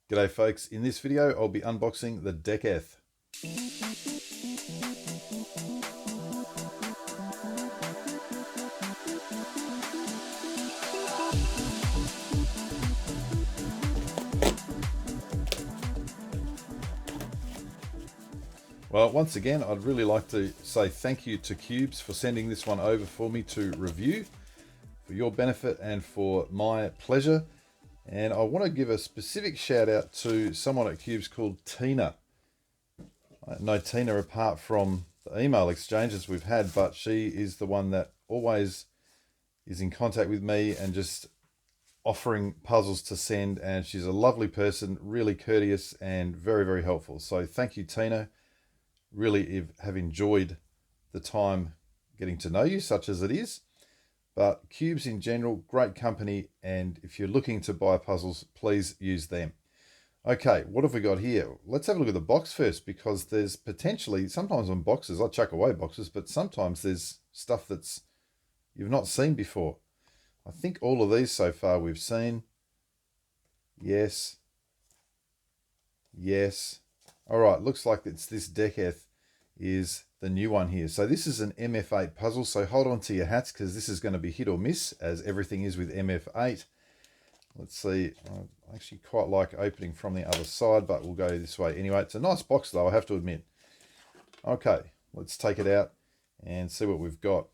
G'day folks, in this video I'll be unboxing the DeCETH. Well, once again, I'd really like to say thank you to Cubezz for sending this one over for me to review, for your benefit and for my pleasure. And I want to give a specific shout out to someone at Cubezz called Tina. I know Tina apart from the email exchanges we've had, but she is the one that always is in contact with me and just offering puzzles to send. And she's a lovely person, really courteous and very, very helpful. So thank you, Tina. Really have enjoyed the time getting to know you, such as it is. But Cubezz in general, great company, and if you're looking to buy puzzles, please use them. Okay, what have we got here? Let's have a look at the box first, because there's potentially, sometimes on boxes, I chuck away boxes, but sometimes there's stuff that's you've not seen before. I think all of these so far we've seen. Yes. Yes. All right, looks like it's this DeCETH is the new one here. So this is an MF8 puzzle, so hold on to your hats because this is going to be hit or miss, as everything is with MF8. Let's see, I actually quite like opening from the other side, but we'll go this way anyway. It's a nice box though, I have to admit. Okay, let's take it out and see what we've got.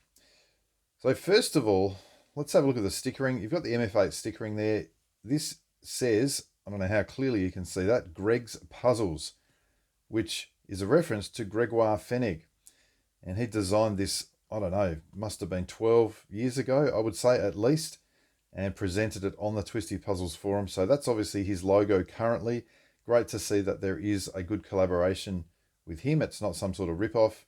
So first of all, let's have a look at the stickering. You've got the MF8 stickering there. This says, I don't know how clearly you can see that, Greg's Puzzles, which is a reference to Gregoire Fenech. And he designed this, I don't know, must have been 12 years ago, I would say at least, and presented it on the Twisty Puzzles forum. So that's obviously his logo currently. Great to see that there is a good collaboration with him. It's not some sort of rip-off.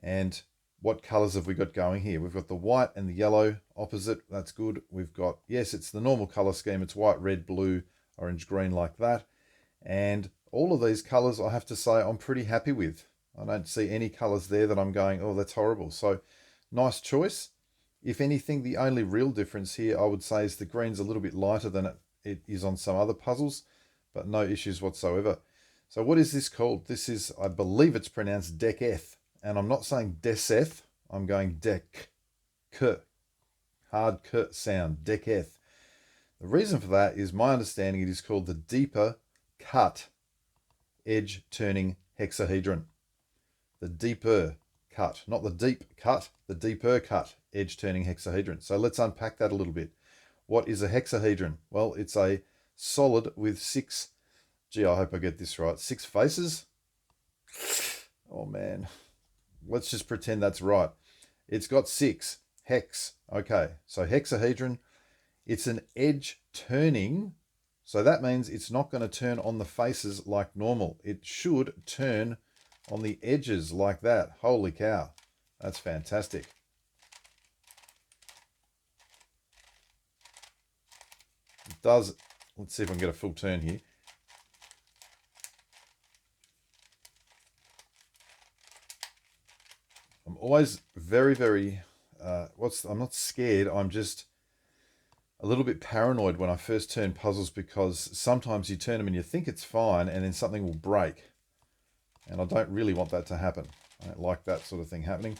And what colours have we got going here? We've got the white and the yellow opposite. That's good. We've got, yes, it's the normal colour scheme. It's white, red, blue, orange, green like that. And all of these colours, I have to say, I'm pretty happy with. I don't see any colours there that I'm going, oh, that's horrible. So nice choice. If anything, the only real difference here, I would say, is the green's a little bit lighter than it is on some other puzzles, but no issues whatsoever. So what is this called? This is, I believe it's pronounced DeCETH. And I'm not saying DeCETH, I'm going K, hard K sound, DeCETH. The reason for that is my understanding it is called the deeper cut edge turning hexahedron. The deeper cut, not the deep cut, the deeper cut edge turning hexahedron. So let's unpack that a little bit. What is a hexahedron? Well, it's a solid with six, gee, I hope I get this right, 6 faces. Oh man, let's just pretend that's right. It's got 6, hex. Okay, so hexahedron, it's an edge turning. So that means it's not going to turn on the faces like normal. It should turn on the edges like that. Holy cow. That's fantastic. It does. Let's see if I can get a full turn here. I'm always very, very, I'm not scared. I'm just a little bit paranoid when I first turn puzzles, because sometimes you turn them and you think it's fine and then something will break. And I don't really want that to happen. I don't like that sort of thing happening.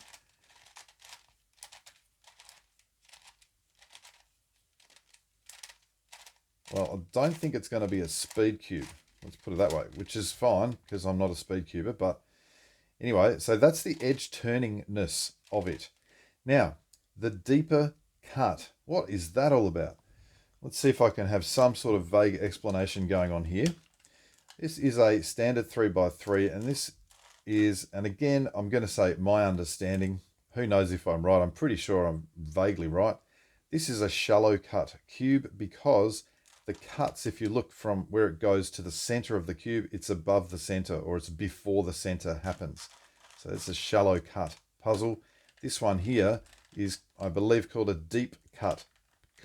Well, I don't think it's going to be a speed cube. Let's put it that way, which is fine because I'm not a speed cuber. But anyway, so that's the edge turningness of it. Now, the deeper cut. What is that all about? Let's see if I can have some sort of vague explanation going on here. This is a standard 3x3, and this is, and again, I'm going to say my understanding. Who knows if I'm right? I'm pretty sure I'm vaguely right. This is a shallow cut cube because the cuts, if you look from where it goes to the center of the cube, it's above the center, or it's before the center happens. So it's a shallow cut puzzle. This one here is, I believe, called a deep cut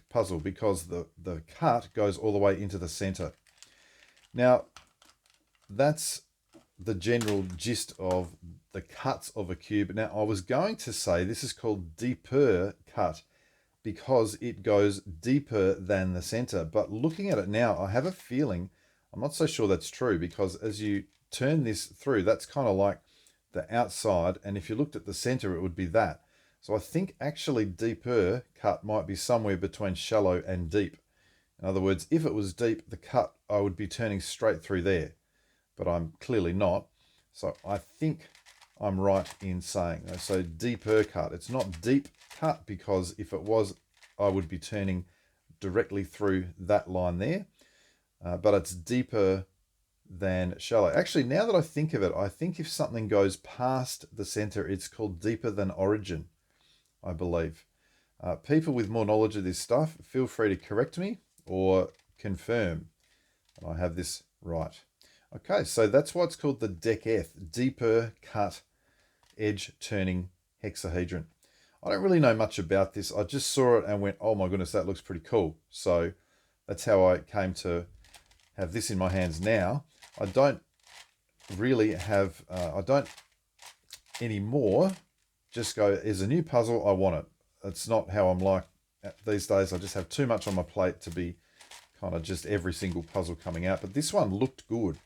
puzzle because the cut goes all the way into the center. Now, that's the general gist of the cuts of a cube. Now, I was going to say this is called deeper cut because it goes deeper than the center. But looking at it now, I have a feeling I'm not so sure that's true, because as you turn this through, that's kind of like the outside, and if you looked at the center, it would be that. So I think actually deeper cut might be somewhere between shallow and deep. In other words, if it was deep, the cut, I would be turning straight through there, but I'm clearly not. So I think I'm right in saying that. So deeper cut. It's not deep cut, because if it was, I would be turning directly through that line there. But it's deeper than shallow. Actually, now that I think of it, I think if something goes past the center, it's called deeper than origin, I believe. People with more knowledge of this stuff, feel free to correct me or confirm that I have this right. Okay, so that's why it's called the DeCETH, deeper cut edge turning hexahedron. I don't really know much about this. I just saw it and went, oh my goodness, that looks pretty cool. So that's how I came to have this in my hands now. I don't really have, I don't anymore just go, there's a new puzzle, I want it. It's not how I'm like these days. I just have too much on my plate to be kind of just every single puzzle coming out. But this one looked good.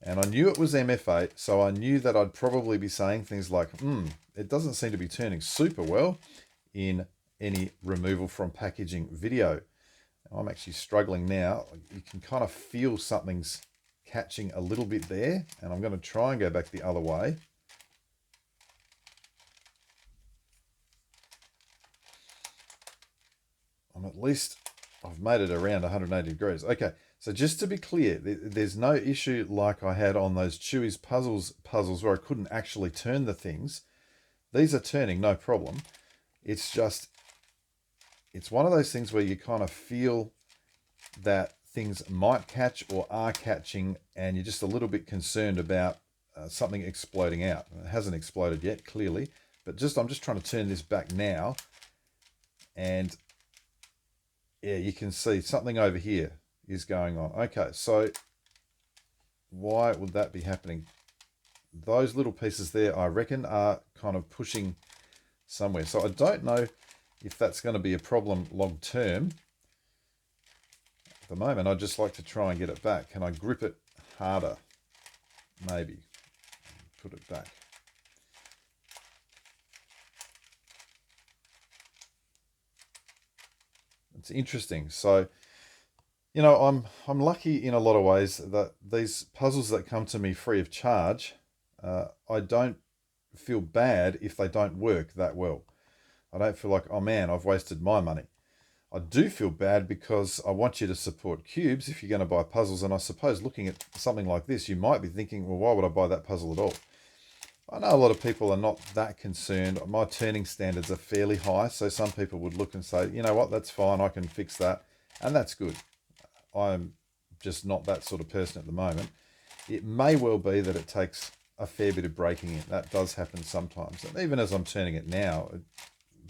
And I knew it was MF8, so I knew that I'd probably be saying things like, it doesn't seem to be turning super well in any removal from packaging video. I'm actually struggling now. You can kind of feel something's catching a little bit there, and I'm going to try and go back the other way. At least I've made it around 180 degrees. Okay, so just to be clear, there's no issue like I had on those Cubezz puzzles where I couldn't actually turn the things. These are turning, no problem. It's just, it's one of those things where you kind of feel that things might catch or are catching, and you're just a little bit concerned about something exploding out. It hasn't exploded yet, clearly, but I'm just trying to turn this back now, and yeah, you can see something over here is going on. Okay, so why would that be happening? Those little pieces there, I reckon, are kind of pushing somewhere. So I don't know if that's going to be a problem long term. At the moment, I'd just like to try and get it back. Can I grip it harder? Maybe. Put it back. It's interesting. So, you know, I'm lucky in a lot of ways that these puzzles that come to me free of charge, I don't feel bad if they don't work that well. I don't feel like, oh man, I've wasted my money. I do feel bad because I want you to support Cubezz if you're going to buy puzzles. And I suppose looking at something like this, you might be thinking, well, why would I buy that puzzle at all? I know a lot of people are not that concerned. My turning standards are fairly high, so some people would look and say, you know what, that's fine, I can fix that, and that's good. I'm just not that sort of person at the moment. It may well be that it takes a fair bit of breaking in. That does happen sometimes. And even as I'm turning it now,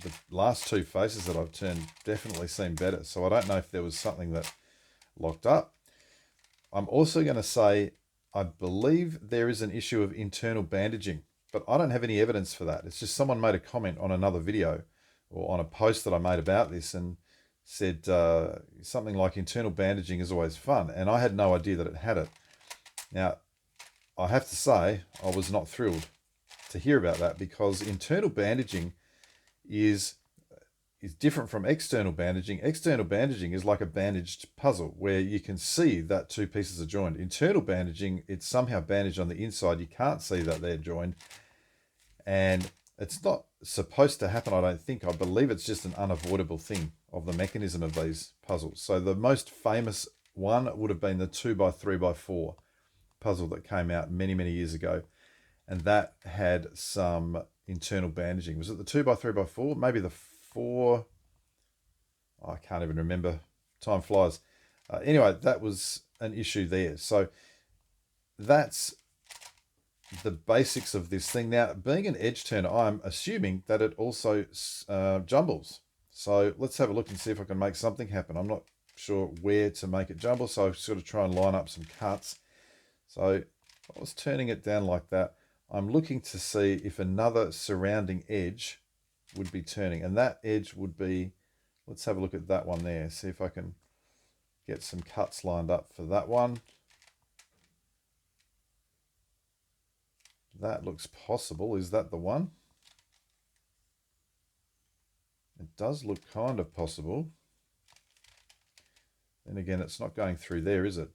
the last two faces that I've turned definitely seem better. So I don't know if there was something that locked up. I'm also going to say, I believe there is an issue of internal bandaging, but I don't have any evidence for that. It's just someone made a comment on another video or on a post that I made about this and said something like internal bandaging is always fun. And I had no idea that it had it. Now, I have to say, I was not thrilled to hear about that, because internal bandaging is different from external bandaging. External bandaging is like a bandaged puzzle where you can see that two pieces are joined. Internal bandaging, it's somehow bandaged on the inside. You can't see that they're joined. And it's not supposed to happen, I don't think. I believe it's just an unavoidable thing of the mechanism of these puzzles. So the most famous one would have been the 2x3x4 puzzle that came out many, many years ago. And that had some internal bandaging. Was it the 2x3x4? Maybe the 4. I can't even remember. Time flies. Anyway, that was an issue there. So that's the basics of this thing. Now, being an edge turner, I'm assuming that it also jumbles. So let's have a look and see if I can make something happen. I'm not sure where to make it jumble, so I've sort of try and line up some cuts. So I was turning it down like that. I'm looking to see if another surrounding edge would be turning, and that edge would be, let's have a look at that one there, see if I can get some cuts lined up for that one. That looks possible. Is that the one? It does look kind of possible. Then again, it's not going through there, is it?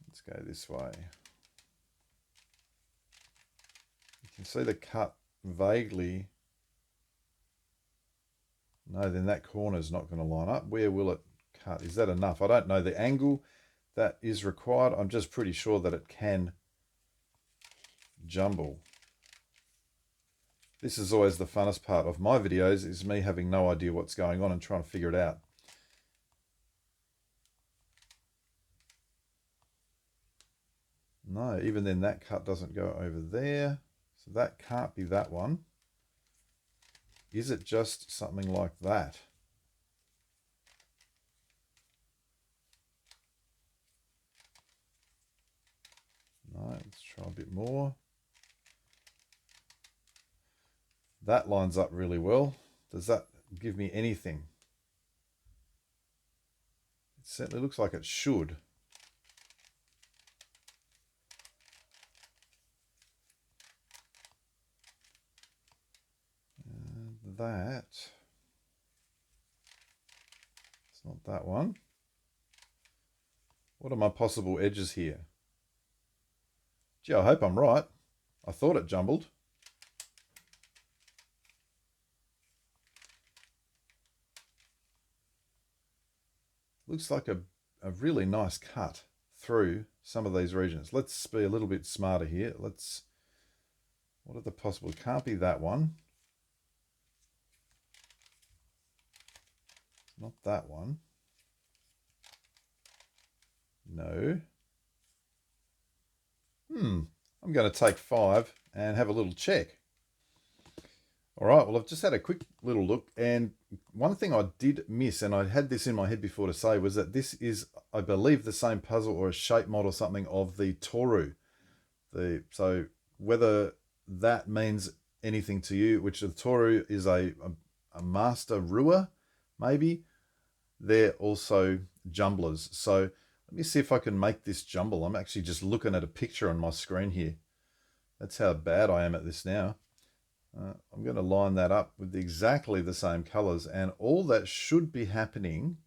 Let's go this way. You can see the cut vaguely. No, then that corner's not going to line up. Where will it cut? Is that enough? I don't know the angle that is required. I'm just pretty sure that it can jumble. This is always the funnest part of my videos, is me having no idea what's going on and trying to figure it out. No, even then that cut doesn't go over there. So that can't be that one. Is it just something like that? No, let's try a bit more. That lines up really well. Does that give me anything? It certainly looks like it should. That, it's not that one. What are my possible edges here? Gee, I hope I'm right. I thought it jumbled. Looks like a really nice cut through some of these regions. Let's be a little bit smarter here. What are the possible? It can't be that one. Not that one. No. I'm going to take 5 and have a little check. All right, well, I've just had a quick little look, and one thing I did miss, and I had this in my head before to say, was that this is, I believe, the same puzzle or a shape mod or something of the Toru. So whether that means anything to you, which the Toru is a master ruler, maybe. They're also jumblers. So let me see if I can make this jumble. I'm actually just looking at a picture on my screen here. That's how bad I am at this now. I'm going to line that up with exactly the same colors, and all that should be happening,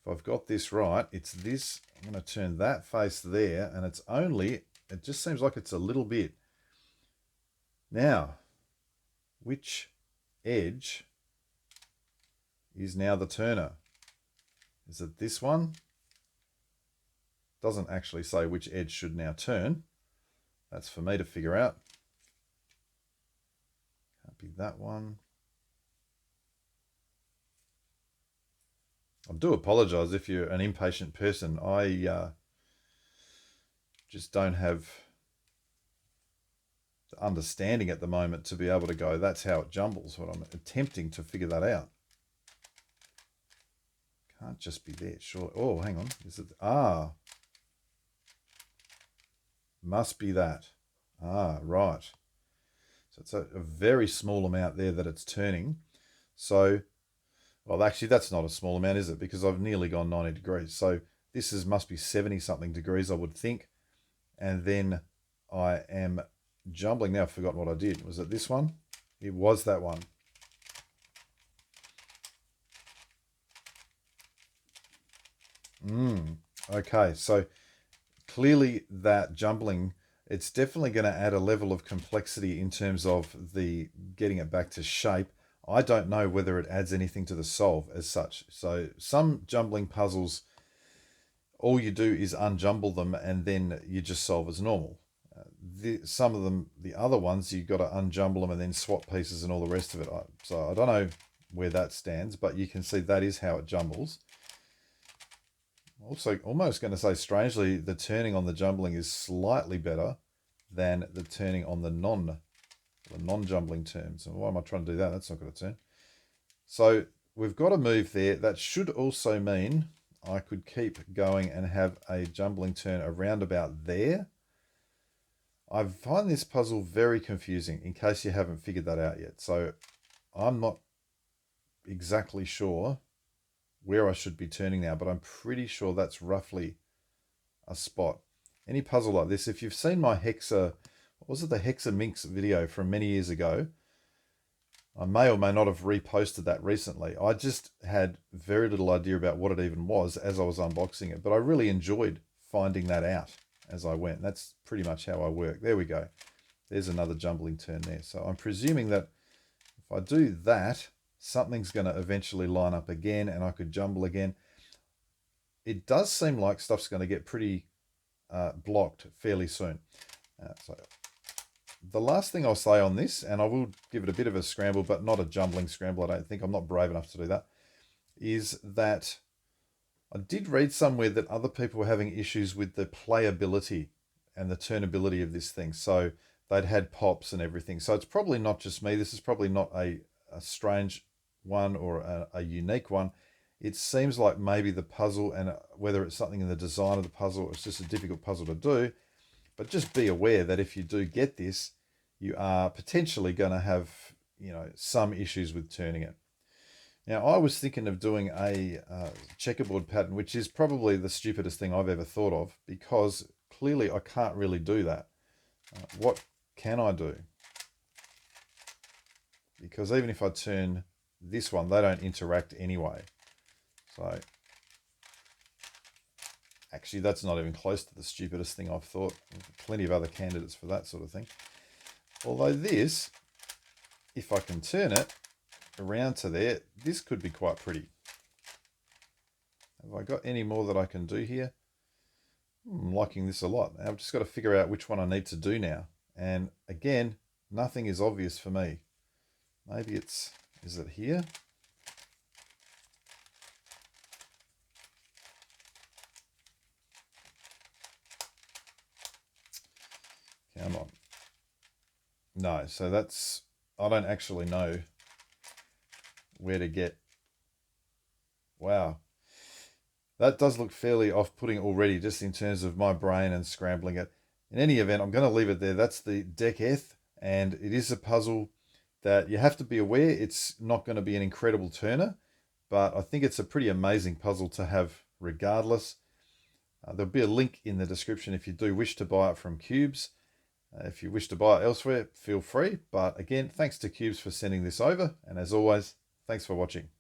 if I've got this right, it's this. I'm going to turn that face there, and it's only, it just seems like it's a little bit. Now, which edge is now the turner? Is it this one? Doesn't actually say which edge should now turn. That's for me to figure out. Can't be that one. I do apologize if you're an impatient person. I just don't have the understanding at the moment to be able to go, that's how it jumbles, but I'm attempting to figure that out. Can't just be there, sure. Oh, hang on. Is it? Must be that. Right. So it's a very small amount there that it's turning. So, well, actually, that's not a small amount, is it? Because I've nearly gone 90 degrees. So this must be 70-something degrees, I would think. And then I am jumbling. Now I've forgotten what I did. Was it this one? It was that one. Okay, so clearly that jumbling, it's definitely going to add a level of complexity in terms of the getting it back to shape. I don't know whether it adds anything to the solve as such. So some jumbling puzzles, all you do is unjumble them and then you just solve as normal. Some of them, the other ones, you've got to unjumble them and then swap pieces and all the rest of it. So I don't know where that stands, but you can see that is how it jumbles. Also, almost going to say, strangely, the turning on the jumbling is slightly better than the turning on the non-jumbling terms. And why am I trying to do that? That's not going to turn. So we've got a move there. That should also mean I could keep going and have a jumbling turn around about there. I find this puzzle very confusing, in case you haven't figured that out yet. So I'm not exactly sure where I should be turning now, but I'm pretty sure that's roughly a spot. any puzzle like this, if you've seen my Hexa, what was it, the Hexa Minx video from many years ago, I may or may not have reposted that recently. I just had very little idea about what it even was as I was unboxing it, but I really enjoyed finding that out as I went. That's pretty much how I work. There we go. There's another jumbling turn there. So I'm presuming that if I do that, something's going to eventually line up again and I could jumble again. It does seem like stuff's going to get pretty blocked fairly soon. So the last thing I'll say on this, and I will give it a bit of a scramble, but not a jumbling scramble, I don't think. I'm not brave enough to do that, is that I did read somewhere that other people were having issues with the playability and the turnability of this thing. So they'd had pops and everything. So it's probably not just me. This is probably not a strange one or a unique one. It seems like maybe the puzzle, and whether it's something in the design of the puzzle or it's just a difficult puzzle to do, but just be aware that if you do get this, you are potentially going to have, some issues with turning it. Now, I was thinking of doing a checkerboard pattern, which is probably the stupidest thing I've ever thought of, because clearly I can't really do that. What can I do? Because even if I turn this one, they don't interact anyway. So actually, that's not even close to the stupidest thing I've thought. Plenty of other candidates for that sort of thing. Although this, if I can turn it around to there, this could be quite pretty. Have I got any more that I can do here? I'm liking this a lot. I've just got to figure out which one I need to do now. And again, nothing is obvious for me. Maybe is it here? Come on. No, so I don't actually know where to get. Wow. That does look fairly off-putting already, just in terms of my brain and scrambling it. In any event, I'm going to leave it there. That's the DeCETH, and it is a puzzle that you have to be aware it's not going to be an incredible turner, but I think it's a pretty amazing puzzle to have regardless. There'll be a link in the description if you do wish to buy it from Cubezz. If you wish to buy it elsewhere, feel free. But again, thanks to Cubezz for sending this over. And as always, thanks for watching.